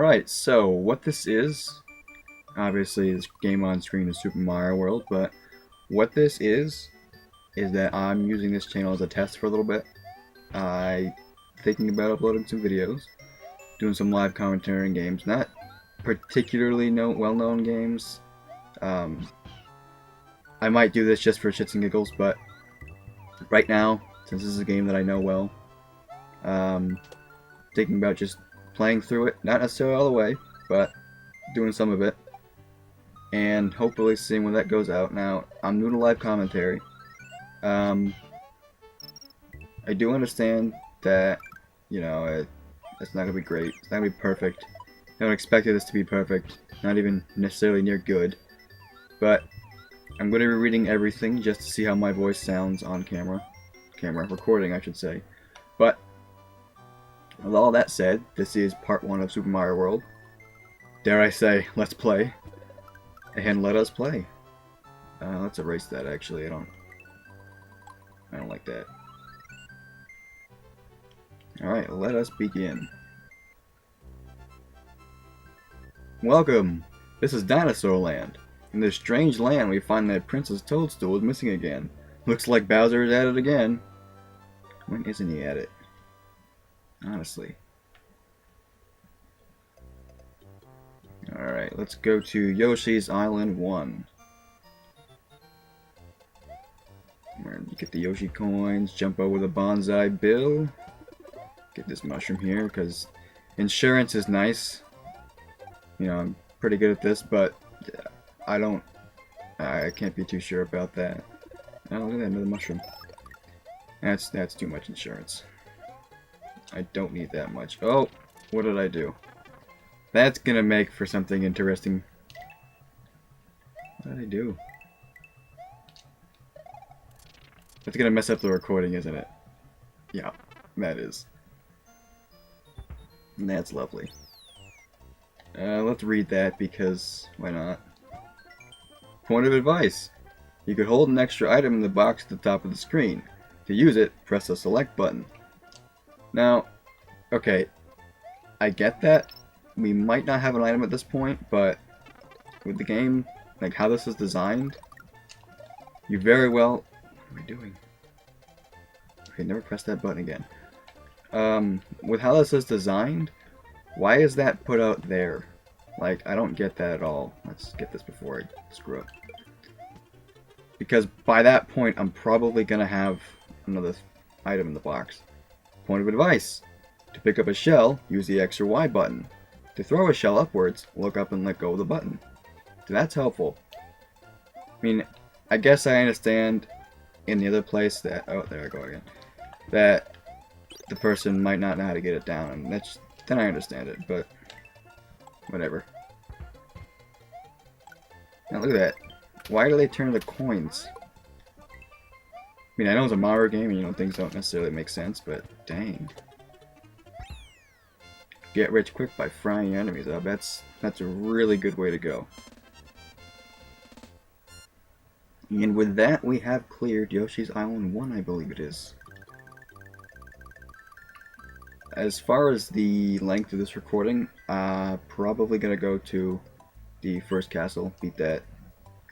Alright, so what this is, obviously this game on screen is Super Mario World, but what this is that I'm using this channel as a test for a little bit. I thinking about uploading some videos, doing some live commentary in games, not particularly well-known games. I might do this just for shits and giggles, but right now, since this is a game that I know well, thinking about just playing through it, not necessarily all the way, but doing some of it, and hopefully seeing when that goes out. Now, I'm new to live commentary. I do understand that, you know, it's not going to be great, it's not going to be perfect. I don't expect this to be perfect, not even necessarily near good, but I'm going to be reading everything just to see how my voice sounds on camera recording, I should say. But with all that said, this is part 1 of Super Mario World. Dare I say, let's play. And let us play. Let's erase that, actually. I don't like that. Alright, let us begin. Welcome! This is Dinosaur Land. In this strange land, we find that Princess Toadstool is missing again. Looks like Bowser is at it again. When isn't he at it? Honestly. Alright, let's go to Yoshi's Island 1. Where you get the Yoshi coins, jump over the bonsai bill. Get this mushroom here, because insurance is nice. You know, I'm pretty good at this, but I can't be too sure about that. Oh, look at that, another mushroom. That's too much insurance. I don't need that much. Oh, what did I do? That's gonna make for something interesting. What did I do? That's gonna mess up the recording, isn't it? Yeah, that is. And that's lovely. Let's read that because why not? Point of advice. You could hold an extra item in the box at the top of the screen. To use it, press the select button. Now, okay, I get that. We might not have an item at this point, but with the game, like how this is designed, you very well... What am I doing? Okay, never press that button again. With how this is designed, why is that put out there? Like, I don't get that at all. Let's get this before I screw up. Because by that point, I'm probably going to have another item in the box. Point of advice. To pick up a shell, use the X or Y button. To throw a shell upwards, look up and let go of the button. That's helpful. I mean, I guess I understand in the other place that... Oh, there I go again. That the person might not know how to get it down, and then I understand it, but whatever. Now look at that. Why do they turn the coins? I mean, I know it's a Mario game, and you know, things don't necessarily make sense, but dang. Get rich quick by frying your enemies up. That's a really good way to go. And with that, we have cleared Yoshi's Island 1, I believe it is. As far as the length of this recording, probably gonna go to the first castle, beat that,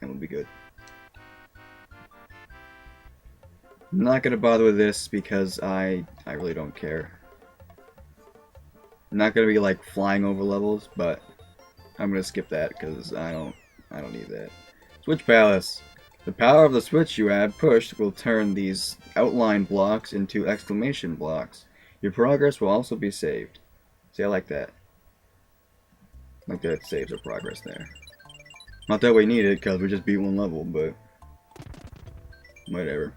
and we'll be good. I'm not gonna bother with this because I really don't care. I'm not gonna be like flying over levels, but I'm gonna skip that because I don't need that. Switch Palace. The power of the switch you have pushed will turn these outline blocks into exclamation blocks. Your progress will also be saved. See, I like that. Like that it saves our progress there. Not that we need it, because we just beat one level, but... whatever.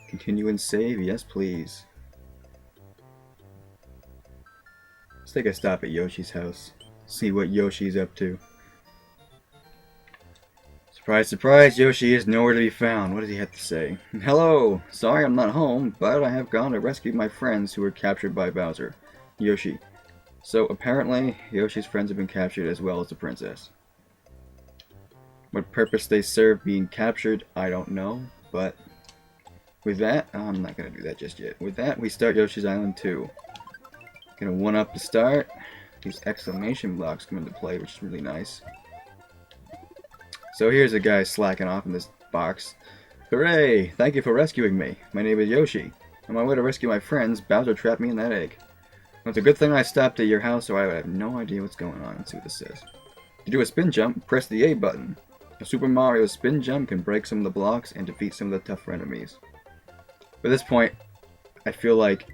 Continue and save? Yes, please. Let's take a stop at Yoshi's house. See what Yoshi's up to. Surprise, surprise, Yoshi is nowhere to be found. What does he have to say? Hello! Sorry I'm not home, but I have gone to rescue my friends who were captured by Bowser. Yoshi. So apparently, Yoshi's friends have been captured as well as the princess. What purpose they serve being captured, I don't know, but with that, I'm not going to do that just yet. With that, we start Yoshi's Island 2. Gonna one-up the start. these exclamation blocks come into play, which is really nice. So here's a guy slacking off in this box. Hooray! Thank you for rescuing me. My name is Yoshi. On my way to rescue my friends, Bowser trapped me in that egg. Well, it's a good thing I stopped at your house, or I would have no idea what's going on. Let's see what this says. To do a spin jump, press the A button. A Super Mario spin jump can break some of the blocks and defeat some of the tougher enemies. At this point, I feel like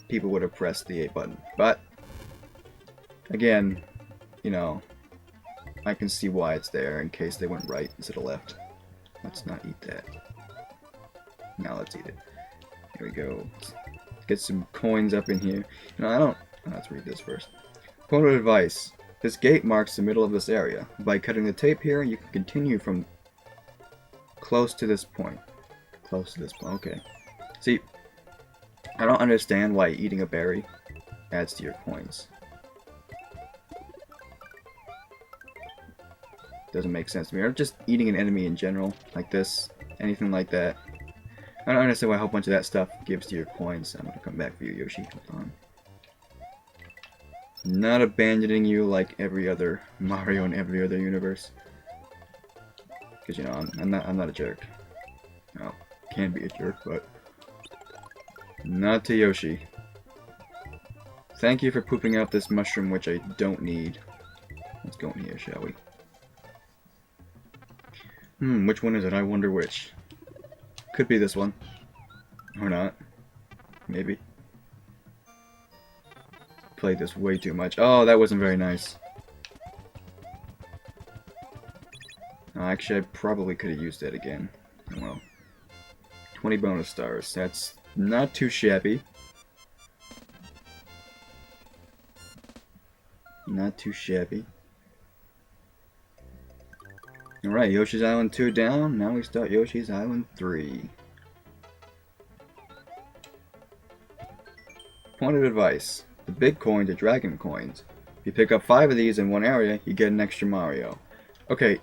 people would have pressed the A button. But, again, you know, I can see why it's there in case they went right instead of left. Let's not eat that. Now let's eat it. Here we go. Let's get some coins up in here. You know, let's read this first. Point of advice. This gate marks the middle of this area. By cutting the tape here, you can continue from close to this point. Close to this point, okay. See, I don't understand why eating a berry adds to your coins. Doesn't make sense to me. Or just eating an enemy in general, like this, anything like that. I don't understand why a whole bunch of that stuff gives to your coins. I'm gonna come back for you, Yoshi. Hold on. Not abandoning you like every other Mario in every other universe. Because you know I'm not a jerk. Well, can be a jerk, but not to Yoshi. Thank you for pooping out this mushroom, which I don't need. Let's go in here, shall we? Which one is it? I wonder which. Could be this one. Or not. Maybe. Played this way too much. Oh, that wasn't very nice. Actually, I probably could have used that again. Oh well. 20 bonus stars. That's not too shabby. Not too shabby. Alright, Yoshi's Island 2 down. Now we start Yoshi's Island 3. Point of advice. The big coins are dragon coins. If you pick up 5 of these in one area, you get an extra Mario. Okay,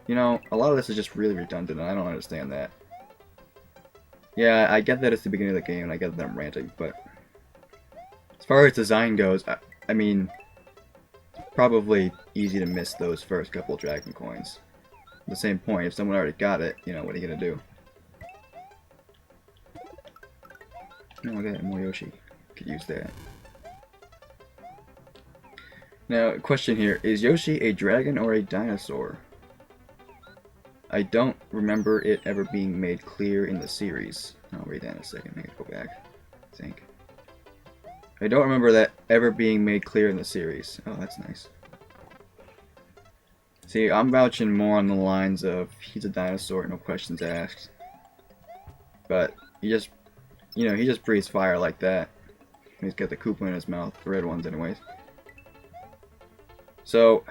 you know, a lot of this is just really redundant, and I don't understand that. Yeah, I get that it's the beginning of the game, and I get that I'm ranting, but as far as design goes, I mean, probably easy to miss those first couple dragon coins. At the same point, if someone already got it, you know, what are you gonna do? No, I got more Yoshi. Could use that. Now, question here, is Yoshi a dragon or a dinosaur? I don't remember it ever being made clear in the series. I'll read that in a second. I gotta go back. I think. I don't remember that ever being made clear in the series. Oh, that's nice. See, I'm vouching more on the lines of he's a dinosaur, no questions asked. But he just, you know, he just breathes fire like that. He's got the Koopa in his mouth, the red ones anyways. So,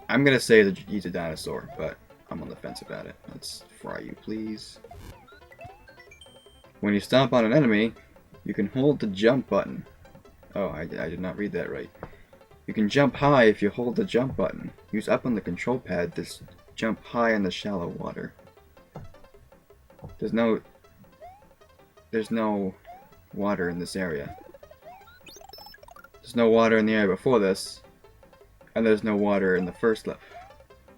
I'm gonna say that he's a dinosaur, but I'm on the fence about it. Let's fry you, please. When you stomp on an enemy, you can hold the jump button. Oh, I did not read that right. You can jump high if you hold the jump button. Use up on the control pad to jump high in the shallow water. There's no water in this area. There's no water in the area before this, and there's no water in the first level.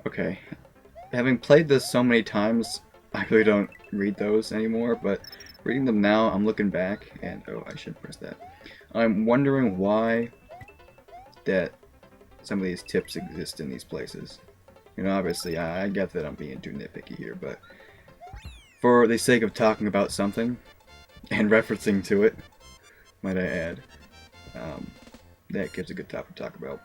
Okay, having played this so many times, I really don't read those anymore, but reading them now, I'm looking back, and oh, I should press that. I'm wondering why that some of these tips exist in these places. You know, obviously, I get that I'm being too nitpicky here, but for the sake of talking about something, and referencing to it, might I add, that gives a good topic to talk about.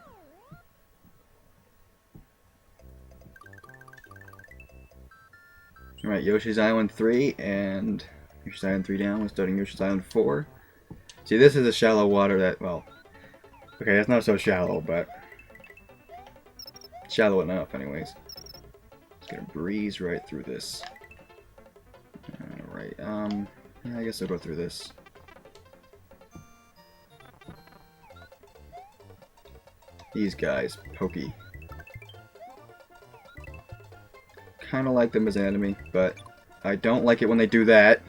Alright, Yoshi's Island 3, and Yoshi's Island 3 down, we're starting Yoshi's Island 4. See, this is a shallow water that, well, okay, that's not so shallow, but shallow enough anyways. Just gonna breeze right through this. Alright, yeah, I guess I'll go through this. These guys, Pokey. Kinda like them as an enemy, but I don't like it when they do that.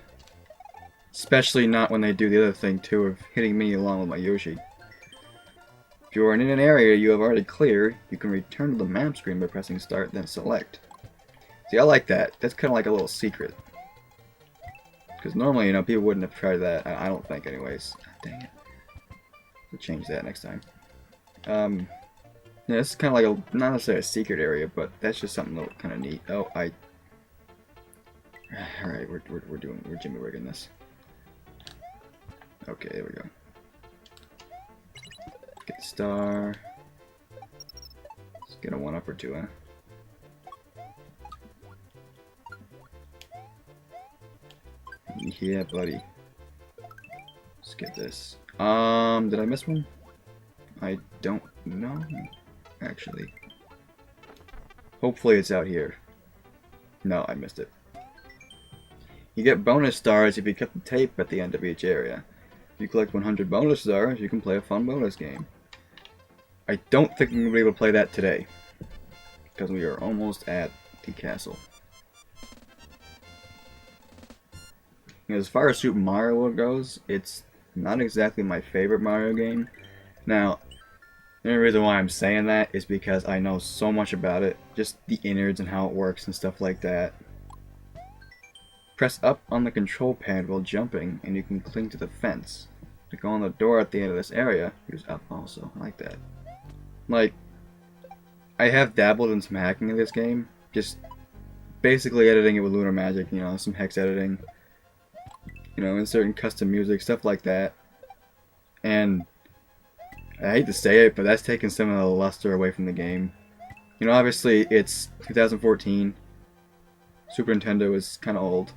Especially not when they do the other thing too of hitting me along with my Yoshi. If you are in an area you have already cleared, you can return to the map screen by pressing start, then select. See, I like that. That's kind of like a little secret. Because normally, you know, people wouldn't have tried that. I don't think, anyways. Dang it. We'll change that next time. Yeah, this is kind of like a, not necessarily a secret area, but that's just something little kind of neat. Oh, alright, we're Jimmy rigging this. Okay, there we go. Get the star. Let's get a 1-up or 2, huh? Yeah, buddy. Let's get this. Did I miss one? I don't know, actually. Hopefully it's out here. No, I missed it. You get bonus stars if you cut the tape at the end of each area. If you collect 100 bonus stars, you can play a fun bonus game. I don't think I'm going to be able to play that today, because we are almost at the castle. As far as Super Mario World goes, it's not exactly my favorite Mario game. Now, the only reason why I'm saying that is because I know so much about it, just the innards and how it works and stuff like that. Press up on the control pad while jumping, and you can cling to the fence. To go on the door at the end of this area, use up also. I like that. Like, I have dabbled in some hacking in this game, just basically editing it with Lunar Magic, you know, some hex editing, you know, inserting custom music, stuff like that. And I hate to say it, but that's taken some of the luster away from the game. You know, obviously it's 2014. Super Nintendo is kind of old.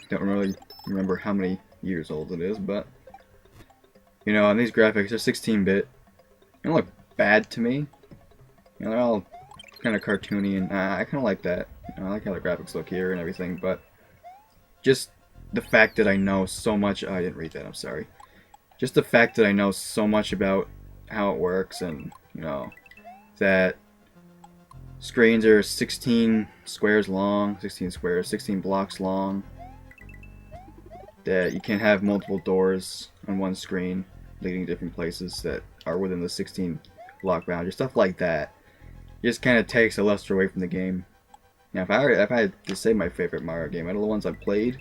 Don't really remember how many years old it is, but you know, and these graphics are 16-bit. They don't look bad to me. You know, they're all kind of cartoony, and I kind of like that. You know, I like how the graphics look here and everything, but just the fact that I know so much. Oh, I didn't read that. I'm sorry. Just the fact that I know so much about how it works, and you know that screens are 16 squares long, 16 blocks long. That you can't have multiple doors on one screen leading to different places that are within the 16 block boundary. Stuff like that just kind of takes a luster away from the game. Now, if I had to say my favorite Mario game out of the ones I've played,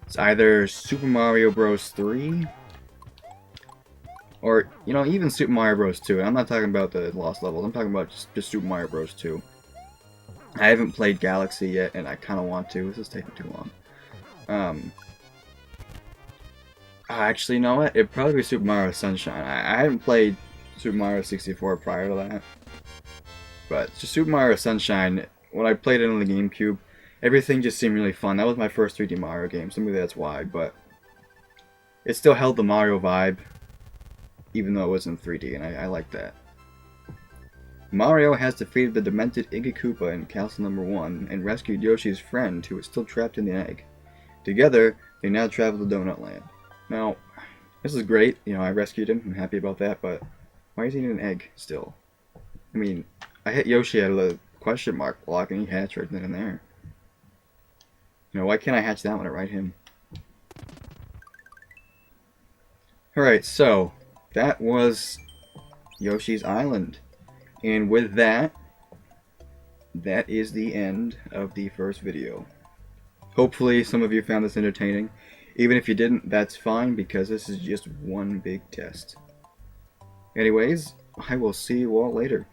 it's either Super Mario Bros. 3 or, you know, even Super Mario Bros. 2. And I'm not talking about the Lost Levels. I'm talking about just Super Mario Bros. 2. I haven't played Galaxy yet, and I kind of want to. This is taking too long. Actually, you know what? It'd probably be Super Mario Sunshine. I haven't played Super Mario 64 prior to that. But just Super Mario Sunshine, when I played it on the GameCube, everything just seemed really fun. That was my first 3D Mario game, so maybe that's why. But it still held the Mario vibe, even though it was in 3D, and I like that. Mario has defeated the demented Iggy Koopa in Castle Number 1 and rescued Yoshi's friend, who is still trapped in the egg. Together, they now travel to Donut Land. Now, this is great. You know, I rescued him. I'm happy about that, but why is he in an egg still? I mean, I hit Yoshi out of the question mark block, and he hatched right then and there. You know, why can't I hatch that one and write him? Alright, so that was Yoshi's Island. And with that, that is the end of the first video. Hopefully some of you found this entertaining. Even if you didn't, that's fine, because this is just one big test. Anyways, I will see you all later.